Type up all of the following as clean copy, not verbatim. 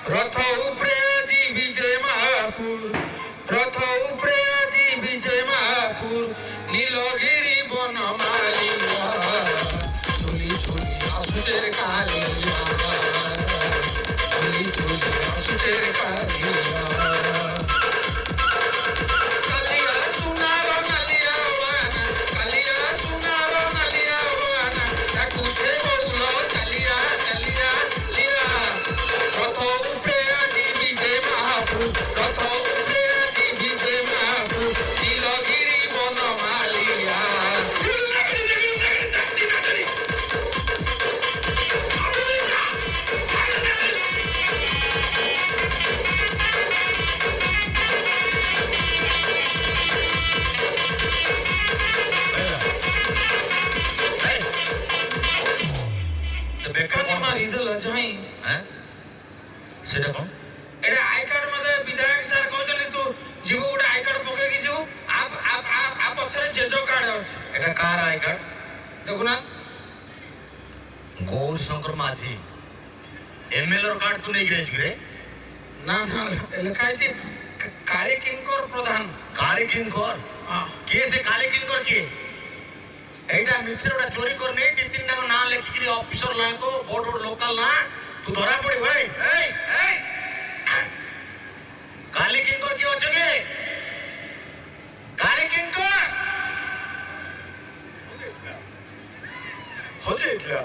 রথ উপরে আজি বিজয় মাপুর, রথ উপরে আজি বিজয় মাপুর, নীলগিরি বনমালিয়া চুলি চুলি আসুচের কালিয়া, চুলি চুলি আসুচের কালিয়া। কালিয়া সোনার নালিয়া বানা, কালিয়া সোনার নালিয়া বানা, ডাকুছে বউল কালিয়া কালিয়া লিয়া। রথ উপরে আজি বিজয় মাপুর, রথ উপরে আজি বিজয় মাপুর, নীলগিরি বনমালিয়া। সেটা কোন এটা আই কার্ড মধ্যে বিধায়ক স্যার কইছনি তু জীবু গোটে আই কার্ড পকাই কি জীবু আ পছরে জেজো কার্ড আছে। এটা কার আই কার্ড দেখুন না, গৌর শঙ্কর মাঝি এমএলএর কার্ড তো নেই গেছ রে? না না লেখা আছে কালী কিঙ্কর প্রধান। কালী কিঙ্কর? কে সে কালী কিঙ্কর কে? এইটা মিছরে ওটা চোরি করে নেই তিন তিন টাকা না লেখিকি অফিসর লাগ বড় বড় লোকাল না তু ধরা পড়ি ভাই। এই এই কালী কিঙ্কর কি হচ্ছে কে? কালী কিঙ্কর হচ্ছে এটা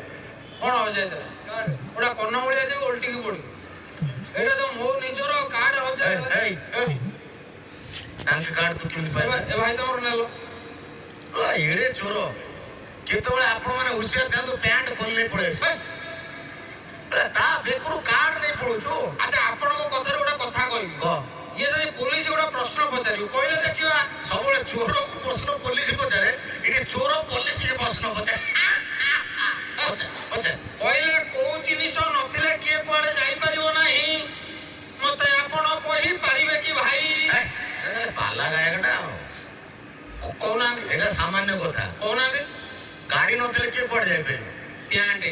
কোন হয়ে যায় ওটা কোন হয়ে যায় উল্টি কি পড়ি। এটা তো মো নিজর কার্ড হয়ে যায়। এই এই তাঙ্কে কার্ড তু কেমনি পাই? এ ভাই তোমার নেলো এড়ে চোর কেতବେଳେ ଆପଣ ମାନେ ହୁସିଆର ଥାନ୍ତୁ ପ୍ୟାଣ୍ଟ ଖୋଲି ପଳେଇ ଆସିବେ। ତା ବେକରୁ କାର୍ଡ ନେଇ ପଳଉଛୁ। ଆଚ୍ଛା ଆପଣଙ୍କ କଥାରେ ଗୋଟେ କଥା କହିବି, ଇଏ ଯଦି ପୋଲିସ ଗୋଟେ ପ୍ରଶ୍ନ ପଚାରିବ କହିଲେ ଦେଖିବା। ସବୁବେଳେ ଚୋରକୁ ପ୍ରଶ୍ନ ପୋଲିସ ପଚାରେ, ଏଠି ଚୋର ପୋଲିସକୁ ପ୍ରଶ୍ନ ପଚାରେ। କହିଲେ କୋଉ ଜିନିଷ ନଥିଲେ କିଏ କୁଆଡେ ଯାଇପାରିବ ନାହିଁ, ମତେ ଆପଣ କହିପାରିବେ କି ଭାଇ? ପାଲା ଗାୟକଟା କହୁନାହାନ୍ତି। ଏଇଟା ସାମାନ୍ୟ କଥା କହୁନାହାନ୍ତି। ଗାଡି ନଥିଲେ କିଏ କୁଆଡେ ଯାଇପାରିବେ? ପ୍ୟାଣ୍ଟ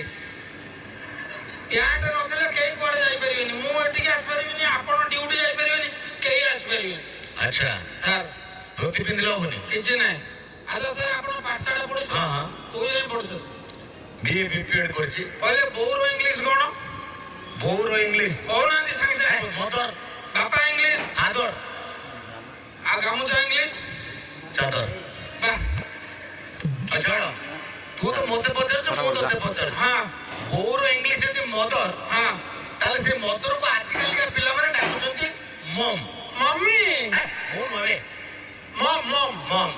ପ୍ୟାଣ୍ଟ ନଥିଲେ କେହି କୁଆଡେ ଯାଇପାରିବେନି। ମୁଁ ଏଠିକି ଆସିପାରିବିନି, ଆପଣ ଡ୍ୟୁଟି ଯାଇପାରିବେନି, କେହି ଆସିପାରିବେନି। ଆଚ୍ଛା ସାର୍ ଧୋତି ପିନ୍ଧିଲେ ହବନି? କିଛି ନାହିଁ। ଆଚ୍ଛା ସାର୍ ଆପଣ ପାଠଶାଠ ପଢୁଛନ୍ତି? ହଁ ହଁ। କୋଉ ଯାଏଁ ପଢୁଛନ୍ତି? ବିଏ ବିପିଏଡ୍ କରିଛି। କହିଲେ ବୋଉର ଇଂଲିଶ କଣ? ବୋଉର ଇଂଲିଶ କହୁନାହାନ୍ତି ସାଙ୍ଗେ ସାଙ୍ଗେ। ମଦର ବାପା ଇଂଲିଶ, ଆଦର ଆଉ ଗାମୁଛା ଇଂଲିଶ, ଚାଦର। ବାଃ। ଛାଡ଼ ତୁ ତ ମତେ ପଚାରୁଛୁ ମୁଁ ତତେ ପଚାରୁଛି। ହଁ ବୋଉର ଇଂଲିଶ ଯଦି ମଦର, ହଁ ତାହେଲେ ସେ ମଦରକୁ ଆଜିକାଲିକା ପିଲାମାନେ ଡାକୁଛନ୍ତି ମମ୍। ମମ୍ମି ମୁଁ ନୁହେଁ ମମ୍ ମମ୍ ମମ୍।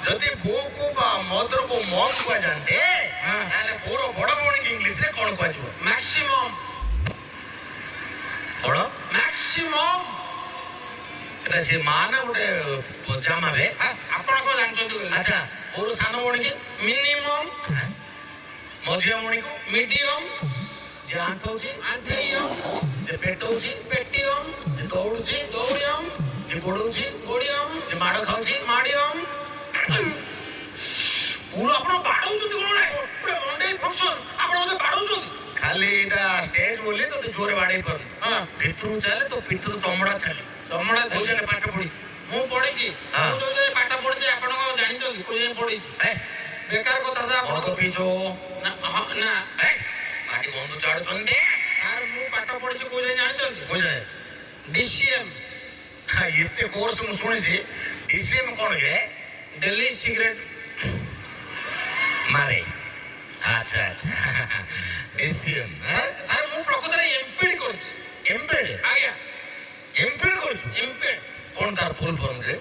ଯଦି ବୋଉକୁ ବା ମଦରକୁ ମମ୍ କୁହାଯାଆନ୍ତେ ତାହେଲେ ବୋଉର ବଡ ଭଉଣୀକି ଇଂଲିଶରେ କଣ କୁହାଯିବ? ମ୍ୟାକ୍ସିମମ୍। କଣ? ମ୍ୟାକ୍ସିମମ୍। ଏଟା ସେ ମା ନା ଗୋଟେ ଜାମାରେ? ଆପଣ କଣ ଜାଣିଛନ୍ତି? ଆଚ୍ଛା ବୋଉର ସାନ ଭଉଣୀକି? ମିନିମମ୍। ମଝିଆ ଭଉଣୀକୁ? ମିଡିୟମ୍। ଯେ ଆଣ୍ଠଉଛି? ଆଣ୍ଠେଇୟମ୍। ଯେ ପେଟଉଛି? ପେଟିୟମ୍। ଯେ ଦୌଡୁଛି? ଦୌଡ଼ିୟମ୍। ଯେ ଗୋଡଉଛି? ଗୋଡ଼ିୟମ୍। ଯେ ମାଡ ଖାଉଛି? ମାଡ଼ିୟମ୍। ଆପଣ ବାଡ଼ଉଛନ୍ତି କଣ? ଗୋଟେ ମଣ୍ଡେଇ ଫଙ୍କସନ୍ ଆପଣ ମତେ ବାଡ଼ଉଛନ୍ତି? ଖାଲି ଏଇଟା ଷ୍ଟେଜ ବୋଲି ତତେ ଜୋରେ ବାଡେଇ ପାରୁନି। ଭିତରୁ ଚାଲେ ତ ଭିତରୁ ଚମଡା ଚାଲେ। ଚମଡ଼ା କୋଉ ଜାଗା ପାଠ ପଢି? ମୁଁ ପଢିଛି। ମୁଁ ଯୋଉ ଯାଏଁ ପାଠ ପଢିଛି ଆପଣ କଣ ଜାଣିଛନ୍ତି? କୋଉ ଯାଏଁ ପଢିଛି? ବେକାର କଥା ଆପଣ ପିଛୁ ନା ନା ପାଟି ବନ୍ଧୁ ଚାଡୁଛନ୍ତି। ସାର୍ ମୁଁ ପାଠ ପଢିଛି କୋଉ ଯାଏଁ ଜାଣିଛନ୍ତି? କୋଉ ଜାଗା? ଡିସିଏମ୍। ଏତେ କୋର୍ସ ମୁଁ ଶୁଣିଛି। ଡିସିଏମ୍ କଣ ଯେ? ଡେଲି ସିଗାରେଟ୍ ମାରେ। ଆଚ୍ଛା ଆଚ୍ଛା ଡିସିଏମ୍। ସାର୍ ମୁଁ ପ୍ରକୃତରେ ଏମ୍ପିଡ୍ କରୁଛି। ଏମ୍ପେଡ୍? ଆଜ୍ଞା ଏମ୍ପେଡ୍ କରୁଛୁ? ଏମ୍ପିଡ୍ କଣ ତାର ଫୁଲ୍ ଫର୍ମ ରେ?